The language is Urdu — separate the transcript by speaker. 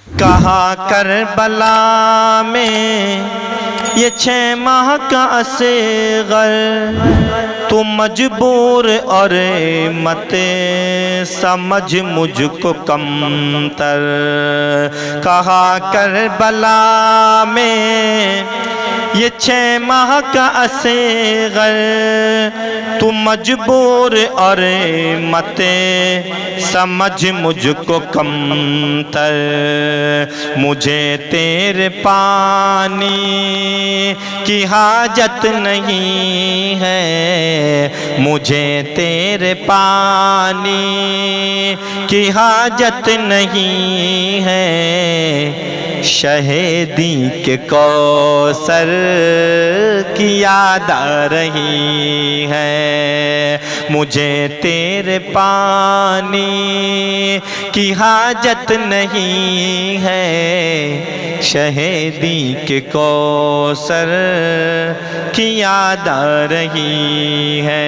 Speaker 1: کہا کربلا میں یہ 6 ماہ کا اصغر، تو مجبور اور مت سمجھ مجھ کو کمتر۔ کہا کربلا میں یہ 6 ماہ کا اصغر، تو مجبور اور مت سمجھ مجھ کو کمتر۔ مجھے تیرے پانی کی حاجت نہیں ہے، مجھے تیرے پانی کی حاجت نہیں ہے، شہیدی کے کوثر کی یاد آ رہی ہے۔ مجھے تیرے پانی کی حاجت نہیں ہے، شہیدی کے کوثر کی یاد آ رہی ہے۔